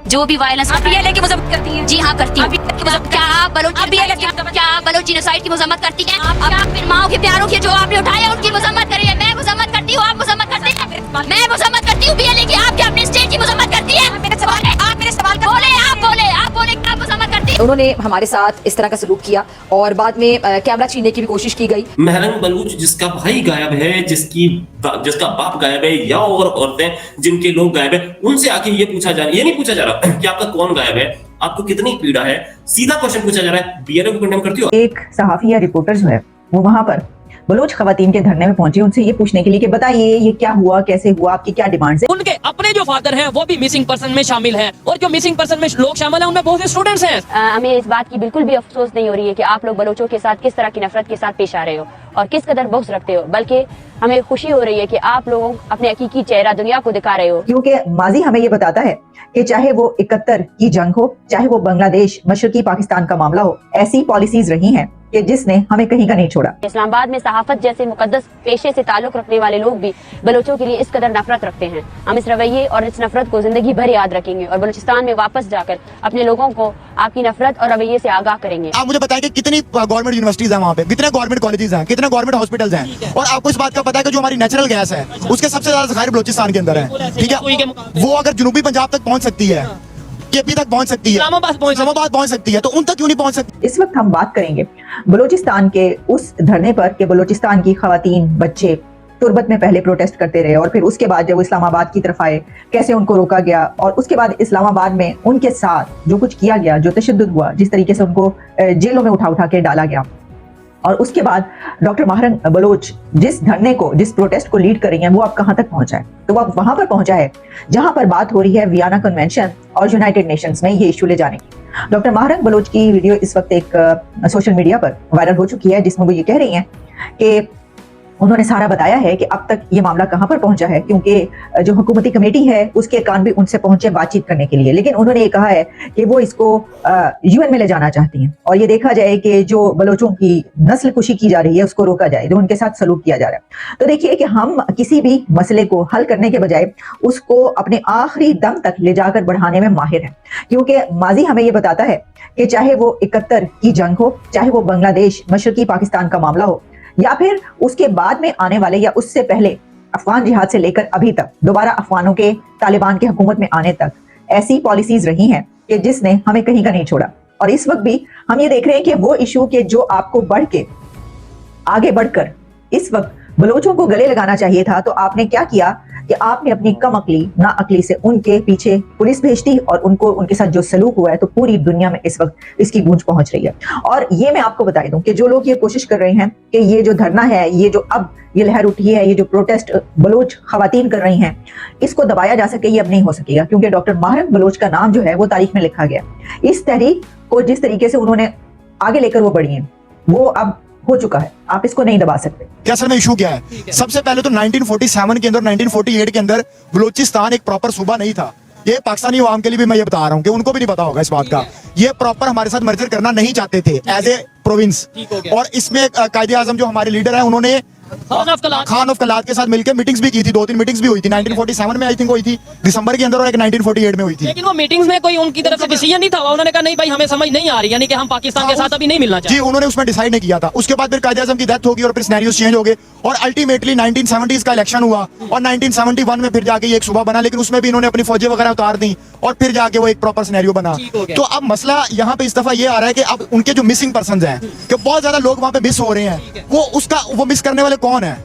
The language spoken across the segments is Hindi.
जो भी वायलेंस पीएलए की मजम्मत करती हैं? जी हाँ करती हूँ। क्या आप बलोच जिनोसाइड की मजम्मत करती हैं? आप फिर माओ के प्यारों के जो आपने उठाया उनकी मजम्मत करिए। मैं मजम्मत करती हूँ, आप मजम्मत करते हैं? मैं मजम्मत करती हूँ पीएलए की, आप क्या अपने स्टेट की मजम्मत करती है? आप मेरे सवाल का बोले आप मजम्मत करती है? उन्होंने हमारे साथ इस तरह का सलूक किया और बाद में कैमरा छीनने की भी कोशिश की गई। महरंग बलूच जिसका भाई गायब है, जिसका बाप गायब है, या और औरतें जिनके लोग गायब है, उनसे आके ये नहीं पूछा जा रहा कि आपका कौन गायब है, आपको कितनी पीड़ा है। सीधा क्वेश्चन पूछा जा रहा है, बीएलओ को कंडेम करती हो? एक सहाफी या रिपोर्टर जो है वो वहां पर बलोच खवातीन के धरने में पहुंचे उनसे ये पूछने के लिए कि बताइए ये क्या हुआ, कैसे हुआ, आपकी क्या डिमांड्स है। उनके अपने जो फादर हैं वो भी मिसिंग पर्सन में शामिल हैं और जो मिसिंग पर्सन में लोग शामिल हैं उनमें बहुत से स्टूडेंट्स हैं। हमें इस बात की बिल्कुल भी अफसोस नहीं हो रही है कि आप लोग बलोचों के साथ किस तरह की नफरत के साथ पेश आ रहे हो और किस कदर बुग़्ज़ रखते हो, बल्कि हमें खुशी हो रही है कि आप लोग अपने हकीकी चेहरा दुनिया को दिखा रहे हो। क्योंकि माजी हमें ये बताता है कि चाहे वो 71 की जंग हो, चाहे वो बांग्लादेश मशरकी पाकिस्तान का मामला हो, ऐसी पॉलिसीज रही हैं कि जिसने हमें कहीं का नहीं छोड़ा। इस्लामाबाद में सहाफत जैसे मुकद्दस पेशे से ताल्लुक रखने वाले लोग भी बलोचों के लिए इस कदर नफरत रखते हैं। हम इस रवैये और इस नफरत को जिंदगी भर याद रखेंगे और बलूचिस्तान में वापस जाकर अपने लोगों को आपकी नफरत और रवैये से आगाह करेंगे। आप मुझे बताएं कि कितनी गवर्नमेंट यूनिवर्सिटीज हैं वहाँ पे, कितने गवर्नमेंट कॉलेजेस हैं, कितने गवर्नमेंट हॉस्पिटल्स हैं, और आपको इस बात का पता है कि जो हमारी नेचुरल गैस है उसके सबसे ज्यादा जखायर बलूचिस्तान के अंदर है। ठीक है, वो अगर जनूबी पंजाब तक पहुंच सकती है, केपी तक पहुंच सकती है, इस्लामाबाद पहुंच सकती है, तो उन तक क्यों नहीं पहुंच सकती? इस वक्त हम बात करेंगे बलूचिस्तान के उस धरने पर कि बलूचिस्तान की खवातीन, बच्चे तुर्बत में पहले प्रोटेस्ट करते रहे और फिर उसके बाद जब वो इस्लामाबाद की तरफ आए कैसे उनको रोका गया, और उसके बाद इस्लामाबाद में उनके साथ जो कुछ किया गया, जो तशद्दुद हुआ, जिस तरीके से उनको जेलों में उठा के डाला गया। और उसके बाद डॉक्टर महरंग बलोच जिस धरने को, जिस प्रोटेस्ट को लीड कर रही हैं, वो अब कहां तक पहुंचा है? तो वो अब वहां पर पहुंचा है जहां पर बात हो रही है वियना कन्वेंशन और यूनाइटेड नेशंस में ये इशू ले जाने की। डॉक्टर महरंग बलोच की वीडियो इस वक्त एक सोशल मीडिया पर वायरल हो चुकी है, जिसमें वो ये कह रही हैं कि उन्होंने सारा बताया है कि अब तक ये मामला कहां पर पहुंचा है, क्योंकि जो हुकूमती कमेटी है उसके कान भी उनसे पहुंचे बातचीत करने के लिए, लेकिन उन्होंने ये कहा है कि वो इसको यूएन में ले जाना चाहती हैं और ये देखा जाए कि जो बलोचों की नस्ल कुशी की जा रही है उसको रोका जाए, जो उनके साथ सलूक किया जा रहा है। तो देखिए कि हम किसी भी मसले को हल करने के बजाय उसको अपने आखिरी दम तक ले जाकर बढ़ाने में माहिर है, क्योंकि माजी हमें ये बताता है कि चाहे वो 71 की जंग हो, चाहे वो बांग्लादेश मशरकी पाकिस्तान का मामला हो, या फिर उसके बाद में आने वाले या उससे पहले अफगान जिहाद से लेकर अभी तक दोबारा अफगानों के तालिबान की हुकूमत में आने तक ऐसी पॉलिसीज रही हैं कि जिसने हमें कहीं का नहीं छोड़ा। और इस वक्त भी हम ये देख रहे हैं कि वो इशू के जो आपको आगे बढ़कर इस वक्त बलोचों को गले लगाना चाहिए था, तो आपने क्या किया कि आपने अपनी कम अकली, ना अकली से उनके पीछे पुलिस भेज दी और उनके साथ जो सलूक हुआ है, तो पूरी दुनिया में इस वक्त इसकी गूंज पहुंच रही है। और ये मैं आपको बता दूं कि जो लोग ये कोशिश कर रहे हैं कि ये जो धरना है, ये जो अब ये लहर उठी है, ये जो प्रोटेस्ट बलोच खवातीन कर रही हैं, इसको दबाया जा सके, ये अब नहीं हो सकेगा, क्योंकि डॉक्टर महरंग बलोच का नाम जो है वो तारीख में लिखा गया। इस तहरीक को जिस तरीके से उन्होंने आगे लेकर वो बढ़ी है, वो अब हो चुका है, आप इसको नहीं दबा सकते। क्या सर में इशू क्या है? सबसे पहले तो 1947 के अंदर, 1948 के अंदर बलूचिस्तान एक प्रॉपर सूबा नहीं था। ये पाकिस्तानी अवाम के लिए भी मैं ये बता रहा हूँ कि उनको भी नहीं पता होगा इस बात का। ये प्रॉपर हमारे साथ मर्जर करना नहीं चाहते थे एज ए प्रोविंस, और इसमें कायदे आजम जो हमारे लीडर हैं उन्होंने खान ऑफ कलात के साथ मिलकर मीटिंग्स भी की थी, 2-3 मीटिंग्स भी हुई थी। 1947 में आई थिंक हुई थी दिसंबर के अंदर, और एक 1948 में हुई थी। लेकिन वो मीटिंग्स में कोई उनकी तरफ से डिसीजन नहीं था, उन्होंने कहा नहीं भाई हमें समझ नहीं आ रही, यानी कि हम पाकिस्तान के साथ अभी नहीं मिलना चाहते। जी, उन्होंने उसमें डिसाइड नहीं किया था। उसके बाद फिर कायदे आजम की डेथ होगी और फिर सिनेरियोस चेंज हो गए, और अल्टीमेटली 1970s का इलेक्शन हुआ और 1971 में फिर जाके ये एक सूबा बना, लेकिन उसमें भी इन्होंने अपनी फौजें वगैरह उतार दी और फिर जाके वो एक प्रॉपर सिनेरियो बना। तो अब मसला यहाँ पे इस दफा ये आ रहा है कि अब उनके जो मिसिंग पर्सन हैं, कि बहुत ज्यादा लोग वहाँ पे मिस हो रहे हैं, वो मिस करने वाले कौन है,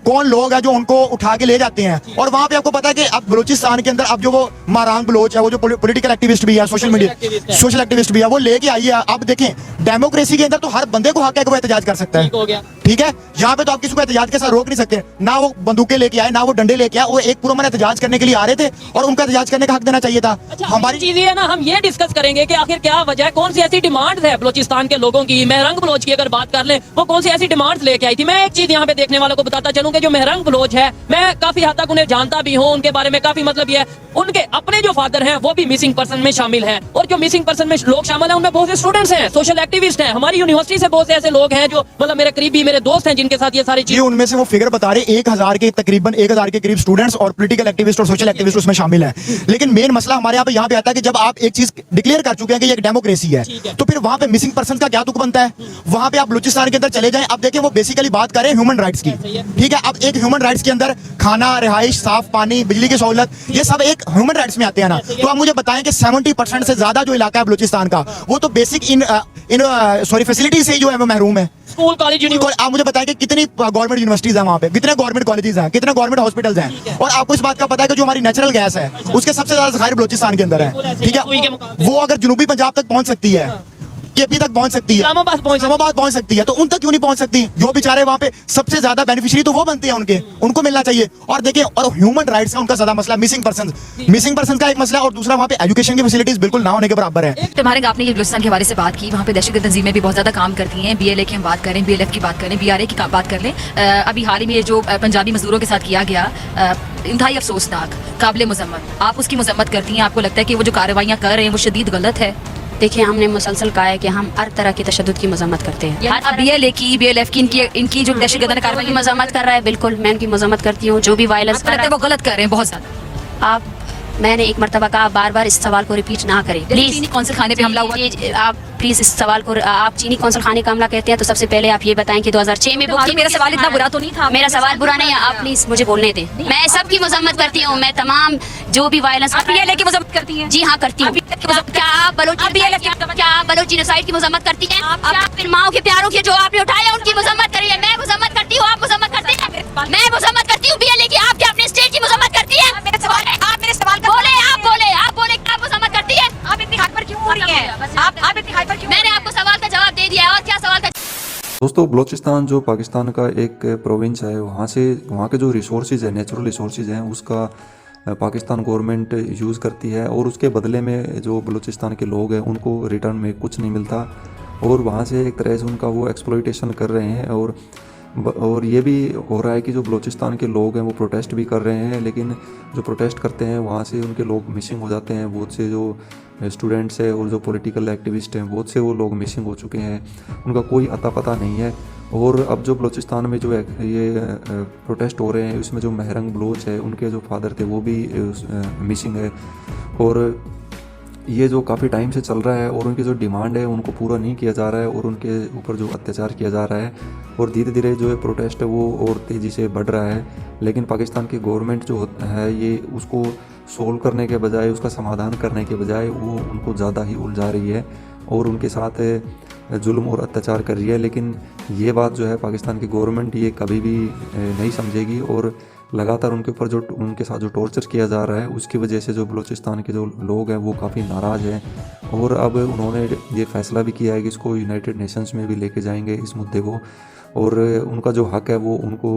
कौन लोग हैं जो उनको उठा के ले जाते हैं। और वहां पे आपको पता है कि अब बलूचिस्तान के अंदर अब जो वो महरंग बलोच है, वो जो पॉलिटिकल एक्टिविस्ट भी है, सोशल एक्टिविस्ट भी है, वो लेके आई है। अब देखें, डेमोक्रेसी के अंदर तो हर बंदे को हक है कि वो एहतजाज कर सकता है, ठीक है। यहाँ पे तो आप किसी को एहतजाज के साथ रोक नहीं सकते। ना वो बंदूकें लेके आए, ना वो डंडे लेके आए, वो एक पूरा मन एहतजाज करने के लिए आ रहे थे और उनका एहतजाज करने का हक देना चाहिए था। हमारी चीज ये है ना, हम ये डिस्कस करेंगे कि आखिर क्या वजह है, कौन सी ऐसी डिमांड है बलूचिस्तान के लोगों की। महरंग बलोच की अगर बात कर ले, वो कौन सी ऐसी डिमांड लेके आई थी। मैं एक चीज यहाँ पे देखने वालों को बताता चलूं के जो मेहरंग बलोच है, मैं काफी हद तक उन्हें जानता भी हूँ, उनके बारे में काफी मतलब ये है, उनके अपने जो फादर हैं वो भी मिसिंग पर्सन में शामिल हैं, और जो मिसिंग पर्सन में लोग शामिल हैं उनमें बहुत से स्टूडेंट्स हैं, सोशल एक्टिविस्ट हैं, हमारी यूनिवर्सिटी से बहुत से ऐसे लोग हैं जो मतलब मेरे करीबी मेरे दोस्त हैं जिनके साथ ये सारी ये चीजें। उनमें से वो फिगर बता रहे 1000 के तकरीबन 1000 के करीब स्टूडेंट्स और पॉलिटिकल एक्टिविस्ट और सोशल एक्टिविस्ट उसमें शामिल हैं। लेकिन मेन मसला हमारे यहाँ पे आता है कि जब आप एक चीज डिक्लेयर कर चुके हैं कि ये एक डेमोक्रेसी है, तो फिर वहां पे मिसिंग पर्सन का क्या तुक बनता है? वहां पे आप बलूचिस्तान के अंदर चले जाएं, अब देखिए वो बेसिकली बात कर रहे हैं ह्यूमन राइट्स की, ठीक है। अब एक ह्यूमन राइट्स के अंदर खाना, रिहाइश, साफ पानी, बिजली की सहूलत, ये सब एक ह्यूमन राइट्स में आते हैं ना। तो आप मुझे बताएं कि 70% से ज्यादा जो इलाका है बलूचिस्तान का वो तो बेसिक इन फैसिलिटी से ही जो है वो महरूम है। स्कूल कॉलेज यूनिवर्सिटी, आप मुझे बताएं कि कितनी गवर्नमेंट यूनिवर्सिटीज हैं वहाँ पे, कितने गवर्नमेंट कॉलेजेस हैं, कितने गवर्नमेंट हॉस्पिटल्स हैं, और आपको इस बात का पता है कि जो हमारी नेचुरल गैस है उसके सबसे ज्यादा जखायर बलूचिस्तान के अंदर है, ठीक है। वो अगर जनूबी पंजाब तक पहुंच सकती है, केपी तक पहुंच सकती है, इस्लामाबाद पहुंच सकती है, तो उन तक क्यों नहीं पहुंच सकती? जो बेचारे वहाँ पे सबसे ज्यादा बेनिफिशियरी तो वो बनते हैं उनके, उनको मिलना चाहिए। और देखिए, और ह्यूमन राइट्स का उनका ज्यादा मसला मिसिंग पर्सन का एक मसला, और दूसरा वहाँ पे एजुकेशन की फैसिलिटीज बिल्कुल ना होने के बराबर है। तुम्हारे आपने ये बलूचिस्तान के हवाले से बात की, वहाँ पे दहशतगर्द तंजीमें भी बहुत ज्यादा काम करती हैं। BLA की हम बात करें, BLF की बात करें, BRA की बात कर लें, अभी हाल ही में जो पंजाबी मजदूरों के साथ किया गया, इंतहाई अफसोसनाक, काबिल मजम्मत। आप उसकी मजम्मत करती हैं? आपको लगता है कि वो जो कार्रवाइयाँ कर रहे हैं वो शदीद गलत है? देखिए, हमने मुसलसल कहा है कि हम हर तरह की तशद्दुद की मजम्मत करते हैं। हर BLA की, BLF की, इनकी जो दहशतगर्द कार्रवाई की मजम्मत कर रहा है, बिल्कुल मैं उनकी मजम्मत करती हूँ। जो भी वायलेंस कर रहा है वो गलत कर रहे हैं बहुत ज्यादा। मैंने एक मरतबा कहा, बार बार इस सवाल को रिपीट ना करें प्लीज। चीनी कौंसल खाने पे हमला हुआ, आप प्लीज इस सवाल को, आप चीनी कौंसल खाने का हमला कहते हैं तो सबसे पहले आप ये बताएं कि 2006 में मेरा सवाल इतना बुरा तो नहीं था। मेरा सवाल बुरा नहीं है, आप प्लीज मुझे बोलने दें। मैं सबकी मजम्मत करती हूँ, मैं तमाम जो भी वायलेंस। आप BLA की मजम्मत करती हैं? जी हाँ, करती हूँ। क्या आप बलोच जिनोसाइड की मजम्मत करती हैं? आप फिर माओ के प्यारों के जो आपने उठाया उनकी मजम्मत करिए। मैं मजम्मत करती हूँ, आप मजम्मत करते हैं? मैं मजम्मत करती हूँ BLA की, आप क्या अपने स्टेट की मजम्मत करती है? आप मेरे सवाल बोले, आप बोले क्या मजम्मत करती है? आप इतनी हाइपर क्यों हो रही हैं? आप इतनी हाइपर क्यों? मैंने आपको सवाल का जवाब दे दिया है, और क्या सवाल का? दोस्तों, बलूचिस्तान जो पाकिस्तान का एक प्रोविंस है, वहाँ के जो रिसोर्सेज है, नेचुरल रिसोर्सेज हैं, उसका पाकिस्तान गवर्नमेंट यूज़ करती है, और उसके बदले में जो बलूचिस्तान के लोग हैं उनको रिटर्न में कुछ नहीं मिलता, और वहाँ से एक तरह से उनका वो एक्सप्लॉइटेशन कर रहे हैं। और ये भी हो रहा है कि जो बलूचिस्तान के लोग हैं वो प्रोटेस्ट भी कर रहे हैं, लेकिन जो प्रोटेस्ट करते हैं वहाँ से उनके लोग मिसिंग हो जाते हैं। बहुत से जो स्टूडेंट्स हैं और जो पॉलिटिकल एक्टिविस्ट हैं, बहुत से वो लोग मिसिंग हो चुके हैं, उनका कोई अता पता नहीं है। और अब जो बलूचिस्तान में जो ये प्रोटेस्ट हो रहे हैं, उसमें जो मेहरंग बलोच है, उनके जो फादर थे वो भी मिसिंग है, और ये जो काफ़ी टाइम से चल रहा है, और उनकी जो डिमांड है उनको पूरा नहीं किया जा रहा है, और उनके ऊपर जो अत्याचार किया जा रहा है, और धीरे धीरे जो है प्रोटेस्ट है वो और तेज़ी से बढ़ रहा है। लेकिन पाकिस्तान की गवर्नमेंट जो है ये उसको सोल्व करने के बजाय, उसका समाधान करने के बजाय वो उनको ज़्यादा ही उलझा रही है और उनके साथ जुल्म और अत्याचार कर रही है। लेकिन ये बात जो है पाकिस्तान की गवर्नमेंट ये कभी भी नहीं समझेगी, और लगातार उनके ऊपर जो उनके साथ जो टॉर्चर किया जा रहा है उसकी वजह से जो बलूचिस्तान के जो लोग हैं वो काफ़ी नाराज़ हैं, और अब उन्होंने ये फैसला भी किया है कि इसको यूनाइटेड नेशंस में भी लेके जाएंगे इस मुद्दे को, और उनका जो हक है वो उनको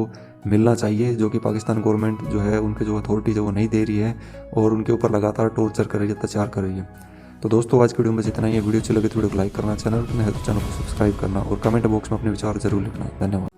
मिलना चाहिए, जो कि पाकिस्तान गवर्नमेंट जो है उनके जो अथॉरिटीज़ है वो नहीं दे रही है, और उनके ऊपर लगातार टॉर्चर कर रही है, अत्याचार कर रही है। तो दोस्तों, आज की वीडियो में बस इतना ही है। वीडियो अच्छी लगे तो वीडियो को लाइक करना, चैनल को सब्सक्राइब करना, और कमेंट बॉक्स में अपने विचार जरूर लिखना। धन्यवाद।